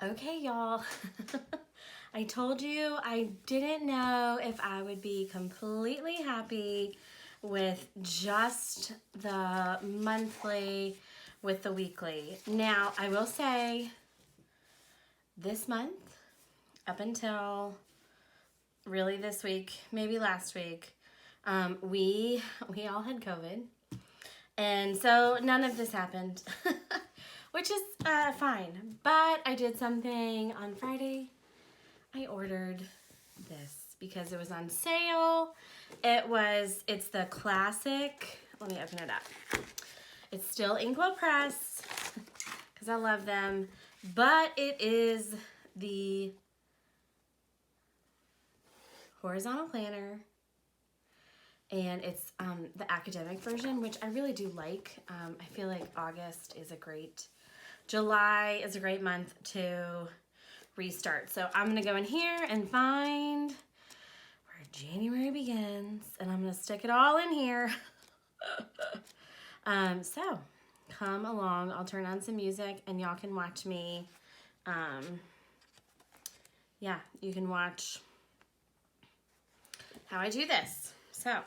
Okay, y'all. I told you I didn't know if I would be completely happy with just the monthly with the weekly. Now, I will say this month, up until really this week, maybe last week, we all had COVID. And so none of this happened, which is fine. But I did something on Friday. I ordered this because it was on sale. It's the classic, let me open it up. It's still Inkwell Press because I love them, but it is the horizontal planner. And it's the academic version, which I really do like. I feel like July is a great month to restart. So I'm gonna go in here and find where January begins, and I'm gonna stick it all in here. So come along, I'll turn on some music and y'all can watch me. Yeah, you can watch how I do this. So.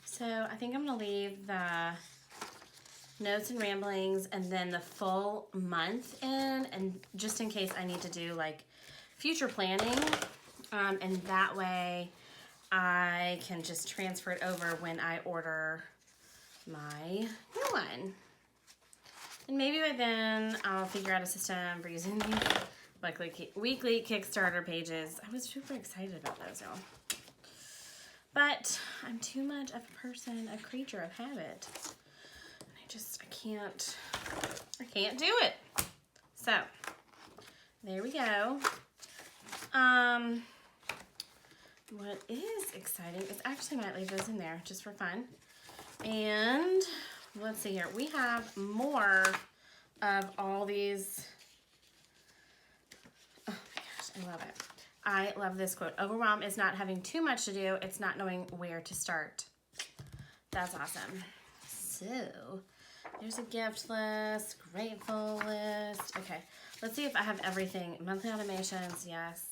So I think I'm gonna leave the notes and ramblings and then the full month in, and just in case I need to do like future planning, and that way I can just transfer it over when I order my new one. And maybe by then I'll figure out a system for using these weekly Kickstarter pages. I was super excited about those, y'all. But I'm too much of a person, a creature of habit. I can't do it. So, there we go. What is exciting is actually I might leave those in there just for fun. And let's see here. We have more of all these. Oh my gosh, I love it. I love this quote. Overwhelm is not having too much to do. It's not knowing where to start. That's awesome. So, there's a gift list, grateful list. Okay, let's see if I have everything. Monthly automations, yes.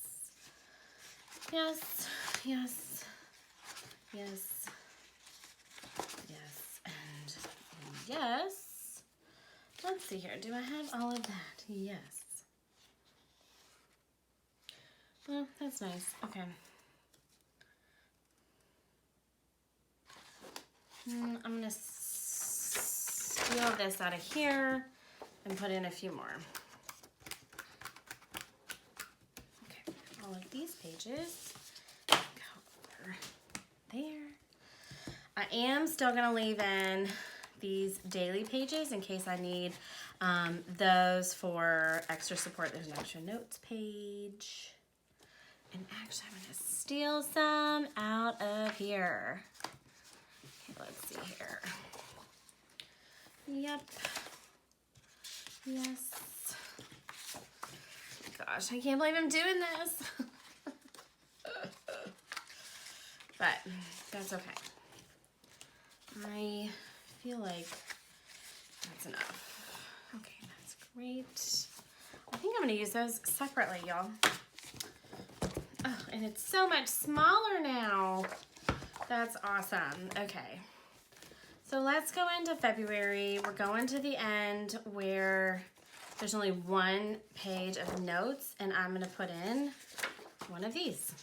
Yes, yes, yes, yes, and yes. Let's see here. Do I have all of that? Yes. Oh, that's nice. Okay. I'm going to steal this out of here and put in a few more. Okay, all of these pages go over there. I am still going to leave in these daily pages in case I need those for extra support. There's an extra notes page. And actually, I'm going to steal some out of here. Okay, let's see here. Yep. Yes. Gosh, I can't believe I'm doing this. But that's okay. I feel like that's enough. Okay, that's great. I think I'm going to use those separately, y'all. Oh, and it's so much smaller now. That's awesome. Okay. So let's go into February. We're going to the end where there's only one page of notes, and I'm going to put in one of these.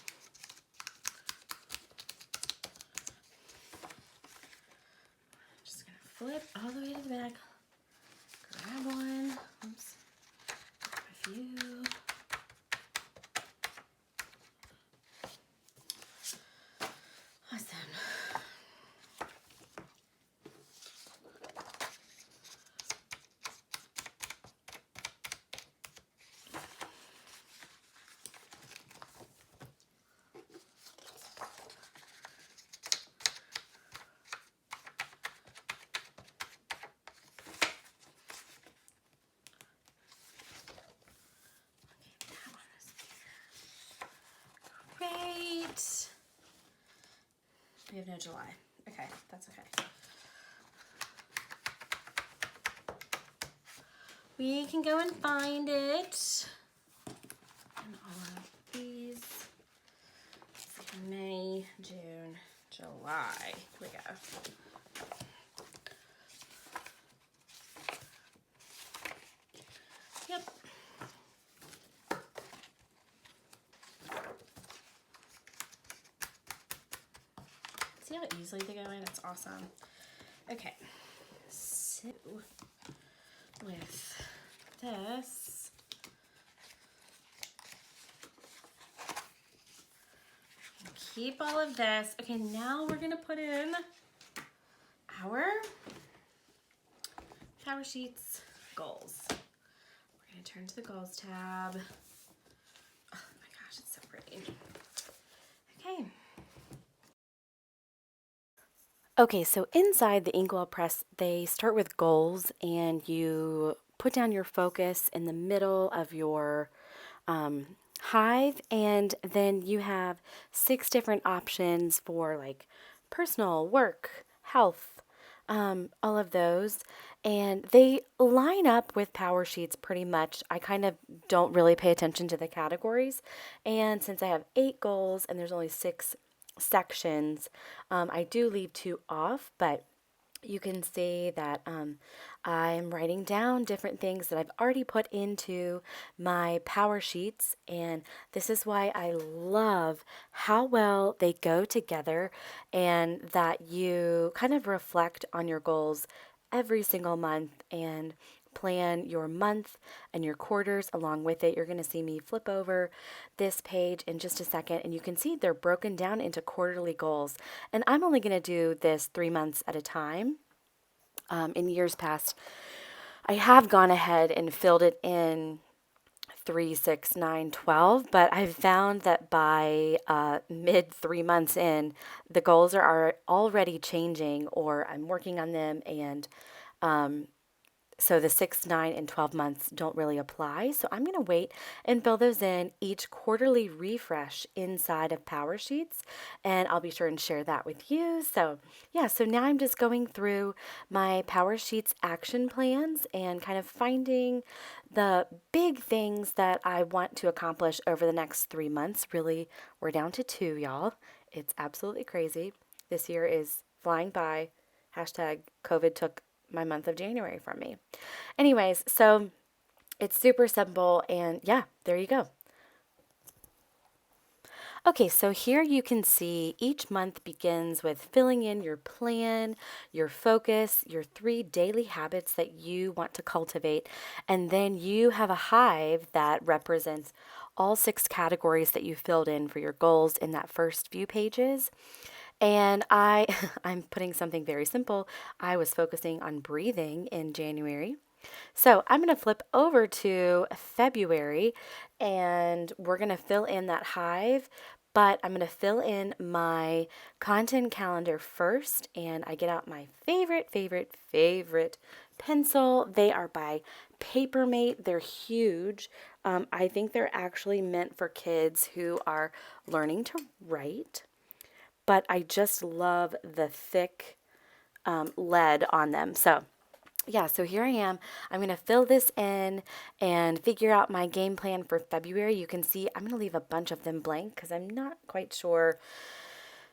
Just going to flip all the way to the back. Grab one. Oops. Grab a few. Awesome. Great. We have no July. Okay, that's okay. We can go and find it. And all of these. May, June, July. Here we go. Yep. See how easily they go in? It's awesome. Okay. So, with this, keep all of this. Okay, now we're gonna put in our PowerSheets goals. We're gonna turn to the goals tab. Oh my gosh, it's so pretty. Okay. Okay, so inside the Inkwell press, they start with goals, and you put down your focus in the middle of your hive, and then you have 6 different options for like personal, work, health, all of those, and they line up with PowerSheets pretty much. I kind of don't really pay attention to the categories, and since I have 8 goals and there's only 6 sections, I do leave 2 off, but you can see that I'm writing down different things that I've already put into my PowerSheets, and this is why I love how well they go together, and that you kind of reflect on your goals every single month and plan your month and your quarters along with it. You're going to see me flip over this page in just a second, and you can see they're broken down into quarterly goals. And I'm only going to do this 3 months at a time. In years past, I have gone ahead and filled it in 3, 6, 9, 12, but I've found that by mid 3 months in, the goals are already changing, or I'm working on them, and so the 6, 9, and 12 months don't really apply. So I'm going to wait and fill those in each quarterly refresh inside of PowerSheets, and I'll be sure and share that with you. So yeah, so now I'm just going through my PowerSheets action plans and kind of finding the big things that I want to accomplish over the next 3 months. Really, we're down to 2, y'all. It's absolutely crazy. This year is flying by. Hashtag COVID took my month of January from me. Anyways, so it's super simple, and yeah, there you go. Okay, so here you can see each month begins with filling in your plan, your focus, your 3 daily habits that you want to cultivate, and then you have a hive that represents all 6 categories that you filled in for your goals in that first few pages. And I'm putting something very simple. I was focusing on breathing in January. So I'm going to flip over to February and we're going to fill in that hive, but I'm going to fill in my content calendar first. And I get out my favorite pencil. They are by Papermate. They're huge. I think they're actually meant for kids who are learning to write, but I just love the thick lead on them. So yeah, so here I am. I'm going to fill this in and figure out my game plan for February. You can see I'm going to leave a bunch of them blank because I'm not quite sure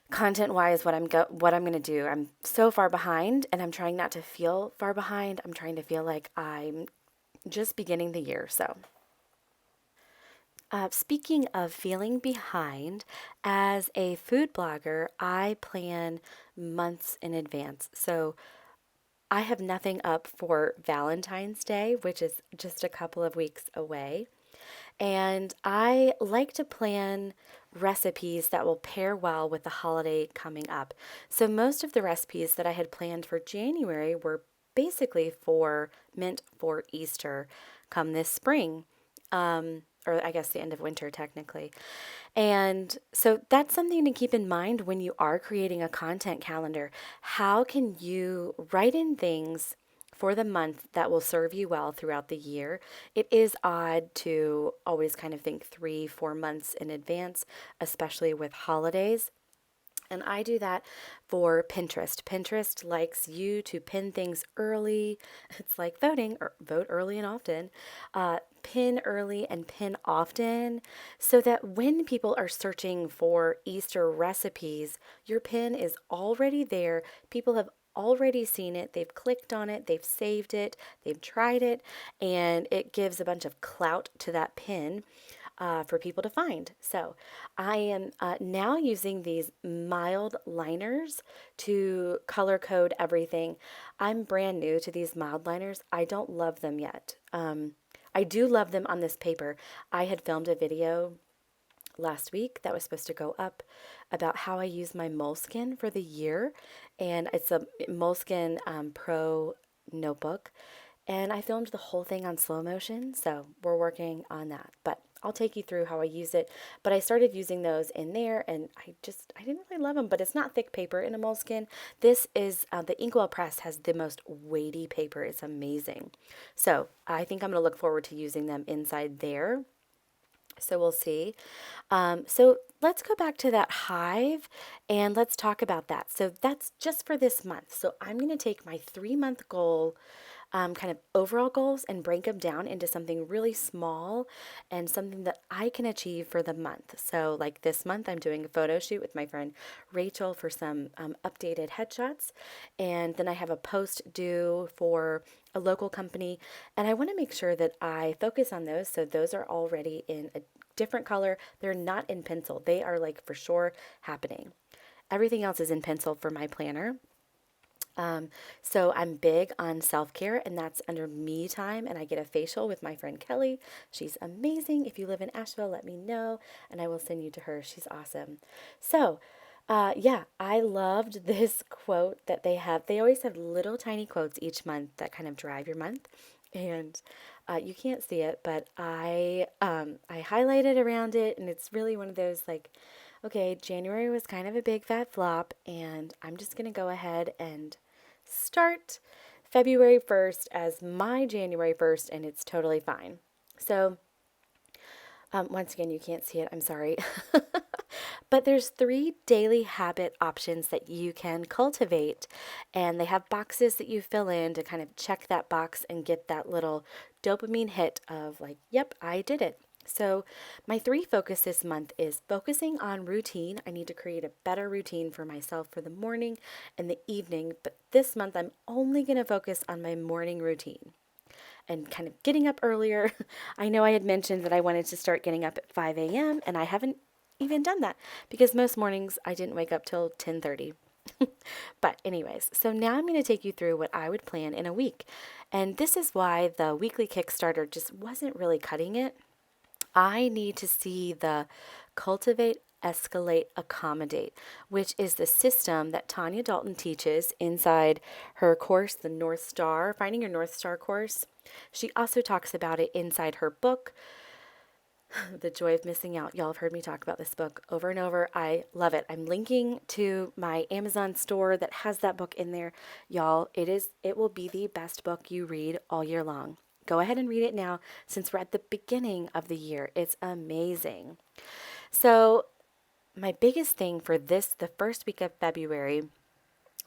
content-wise what I'm going to do. I'm so far behind and I'm trying not to feel far behind. I'm trying to feel like I'm just beginning the year. So, speaking of feeling behind, as a food blogger, I plan months in advance. So I have nothing up for Valentine's Day, which is just a couple of weeks away. And I like to plan recipes that will pair well with the holiday coming up. So most of the recipes that I had planned for January were basically meant for Easter come this spring. Or I guess the end of winter technically. And so that's something to keep in mind when you are creating a content calendar. How can you write in things for the month that will serve you well throughout the year? It is odd to always kind of think 3, 4 months in advance, especially with holidays. And I do that for Pinterest. Pinterest likes you to pin things early. It's like voting, or vote early and often. Pin early and pin often so that when people are searching for Easter recipes, your pin is already there. People have already seen it, they've clicked on it, they've saved it, they've tried it, and it gives a bunch of clout to that pin for people to find. So I am now using these mild liners to color code everything. I'm brand new to these mild liners. I don't love them yet. I do love them on this paper. I had filmed a video last week that was supposed to go up about how I use my Moleskine for the year. And it's a Moleskine Pro notebook. And I filmed the whole thing on slow motion. So we're working on that. But I'll take you through how I use it. But I started using those in there and I didn't really love them, but it's not thick paper in a Moleskine. This is, the Inkwell press has the most weighty paper. It's amazing. So I think I'm going to look forward to using them inside there. So we'll see. So let's go back to that hive and let's talk about that. So that's just for this month. So I'm going to take my 3 month goal, kind of overall goals, and break them down into something really small and something that I can achieve for the month. So, like this month, I'm doing a photo shoot with my friend Rachel for some updated headshots. And then I have a post due for a local company. And I want to make sure that I focus on those. So, those are already in a different color. They're not in pencil, they are like for sure happening. Everything else is in pencil for my planner. So I'm big on self-care, and that's under me time, and I get a facial with my friend Kelly. She's amazing. If you live in Asheville, let me know and I will send you to her. She's awesome. So, yeah, I loved this quote that they have. They always have little tiny quotes each month that kind of drive your month. And you can't see it, but I highlighted around it, and it's really one of those like, okay, January was kind of a big fat flop, and I'm just gonna go ahead and start February 1st as my January 1st, and it's totally fine. So, once again, you can't see it, I'm sorry. But there's 3 daily habit options that you can cultivate, and they have boxes that you fill in to kind of check that box and get that little dopamine hit of like, yep, I did it. So, my 3 focus this month is focusing on routine. I need to create a better routine for myself for the morning and the evening, but this month I'm only going to focus on my morning routine and kind of getting up earlier. I know I had mentioned that I wanted to start getting up at 5 a.m., and I haven't even done that because most mornings I didn't wake up till 10:30. But anyways, so now I'm going to take you through what I would plan in a week. And this is why the weekly Kickstarter just wasn't really cutting it. I need to see the cultivate, escalate, accommodate, which is the system that Tanya Dalton teaches inside her course, the North Star, Finding Your North Star course. She also talks about it inside her book, The Joy of Missing Out. Y'all have heard me talk about this book over and over. I love it. I'm linking to my Amazon store that has that book in there. Y'all, it will be the best book you read all year long. Go ahead and read it now since we're at the beginning of the year. It's amazing. So, my biggest thing for the first week of February,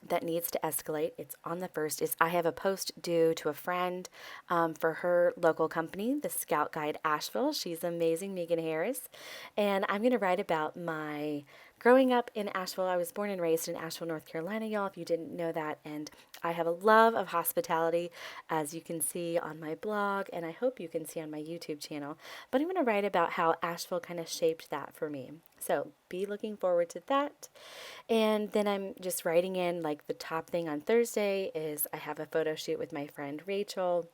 that needs to escalate. It's on the first. Is I have a post due to a friend for her local company, the Scout Guide Asheville. She's amazing, Megan Harris, and I'm going to write about my growing up in Asheville. I was born and raised in Asheville, North Carolina, y'all. If you didn't know that, and I have a love of hospitality, as you can see on my blog, and I hope you can see on my YouTube channel. But I'm going to write about how Asheville kind of shaped that for me. So be looking forward to that. And then I'm just writing in like the top thing on Thursday is I have a photo shoot with my friend Rachel.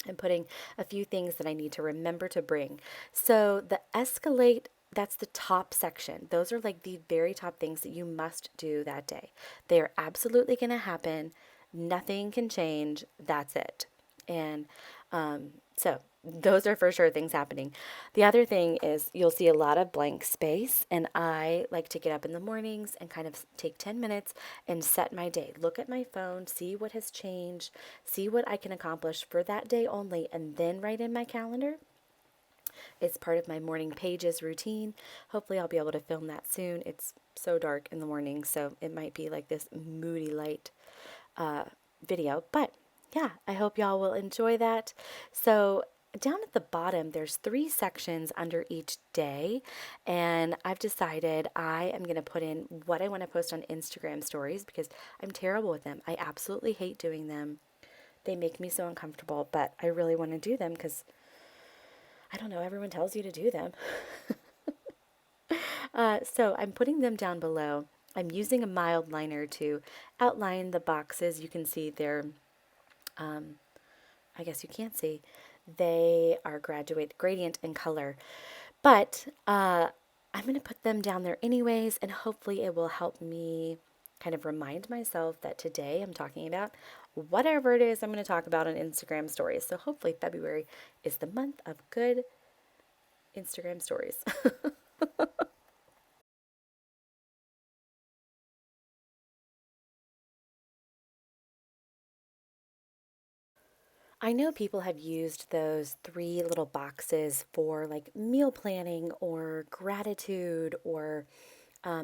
I'm putting a few things that I need to remember to bring. So the escalate, that's the top section. Those are like the very top things that you must do that day. They are absolutely going to happen. Nothing can change. That's it. And so those are for sure things happening. The other thing is you'll see a lot of blank space, and I like to get up in the mornings and kind of take 10 minutes and set my day. Look at my phone, see what has changed, see what I can accomplish for that day only, and then write in my calendar. It's part of my morning pages routine. Hopefully, I'll be able to film that soon. It's so dark in the morning, so it might be like this moody light video. But yeah, I hope y'all will enjoy that. So, down at the bottom, there's 3 sections under each day, and I've decided I am going to put in what I want to post on Instagram stories because I'm terrible with them. I absolutely hate doing them. They make me so uncomfortable, but I really want to do them because I don't know, everyone tells you to do them. So I'm putting them down below. I'm using a mild liner to outline the boxes. You can see they're, I guess you can't see, they are graduate gradient in color. But I'm going to put them down there anyways, and hopefully it will help me kind of remind myself that today I'm talking about whatever it is I'm going to talk about on Instagram stories. So hopefully February is the month of good Instagram stories. I know people have used those 3 little boxes for like meal planning or gratitude or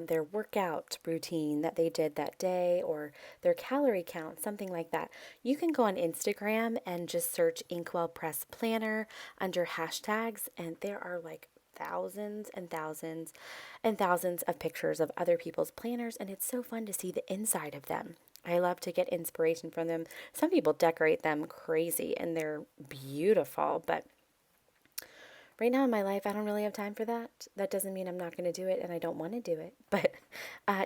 their workout routine that they did that day or their calorie count, something like that. You can go on Instagram and just search Inkwell Press Planner under hashtags, and there are like thousands and thousands and thousands of pictures of other people's planners, and it's so fun to see the inside of them. I love to get inspiration from them. Some people decorate them crazy and they're beautiful, but right now in my life, I don't really have time for that. That doesn't mean I'm not going to do it and I don't want to do it. But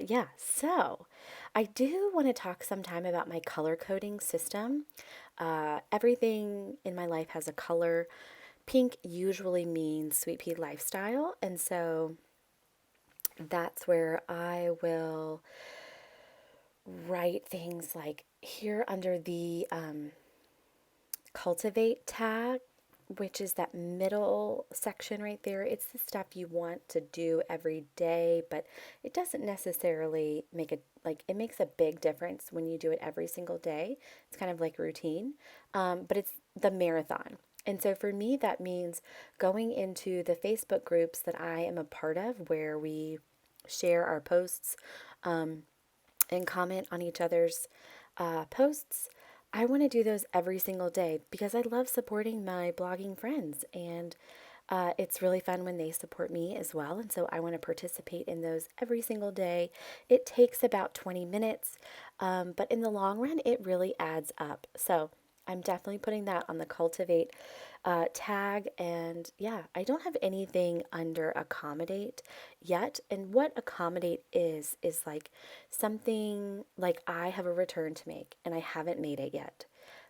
yeah, so I do want to talk sometime about my color coding system. Everything in my life has a color. Pink usually means Sweet Pea lifestyle. And so that's where I will write things like here under the cultivate tag, which is that middle section right there. It's the stuff you want to do every day, but it doesn't necessarily make it like it makes a big difference when you do it every single day. It's kind of like routine, but it's the marathon. And so for me, that means going into the Facebook groups that I am a part of where we share our posts and comment on each other's posts. I want to do those every single day because I love supporting my blogging friends, and it's really fun when they support me as well. And so I want to participate in those every single day. It takes about 20 minutes, but in the long run, it really adds up. So I'm definitely putting that on the Cultivate tag, and yeah, I don't have anything under accommodate yet. And what accommodate is like something like I have a return to make and I haven't made it yet,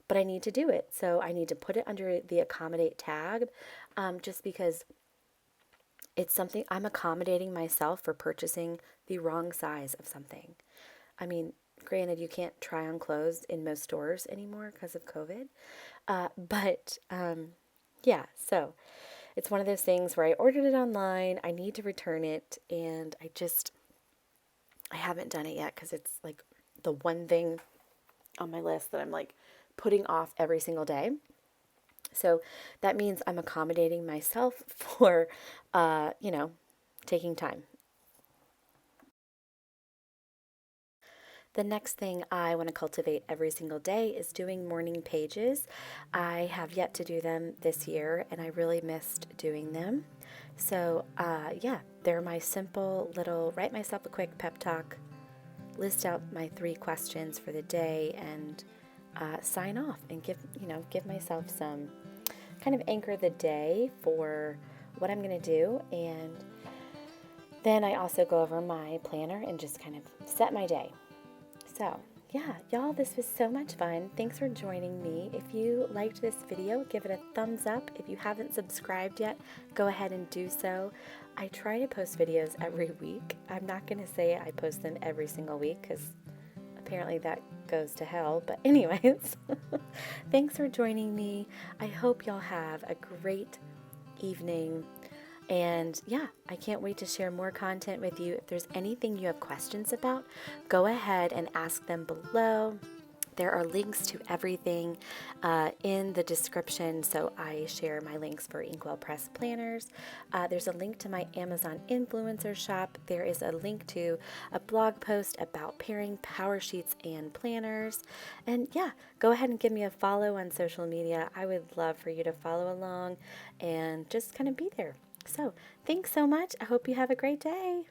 but I need to do it. So I need to put it under the accommodate tag, just because it's something I'm accommodating myself for purchasing the wrong size of something. I mean, granted, you can't try on clothes in most stores anymore because of COVID. But yeah, so it's one of those things where I ordered it online. I need to return it, and I haven't done it yet because it's like the one thing on my list that I'm like putting off every single day. So that means I'm accommodating myself for, taking time. The next thing I want to cultivate every single day is doing morning pages. I have yet to do them this year, and I really missed doing them. So, yeah, they're my simple little write myself a quick pep talk, list out my 3 questions for the day, and sign off and give myself some kind of anchor the day for what I'm going to do. And then I also go over my planner and just kind of set my day. So, yeah, y'all, this was so much fun. Thanks for joining me. If you liked this video, give it a thumbs up. If you haven't subscribed yet, go ahead and do so. I try to post videos every week. I'm not going to say I post them every single week because apparently that goes to hell. But anyways, thanks for joining me. I hope y'all have a great evening. And yeah, I can't wait to share more content with you. If there's anything you have questions about, go ahead and ask them below. There are links to everything in the description, so I share my links for Inkwell Press planners. There's a link to my Amazon influencer shop. There is a link to a blog post about pairing PowerSheets and planners. And yeah, go ahead and give me a follow on social media. I would love for you to follow along and just kind of be there. So, thanks so much. I hope you have a great day.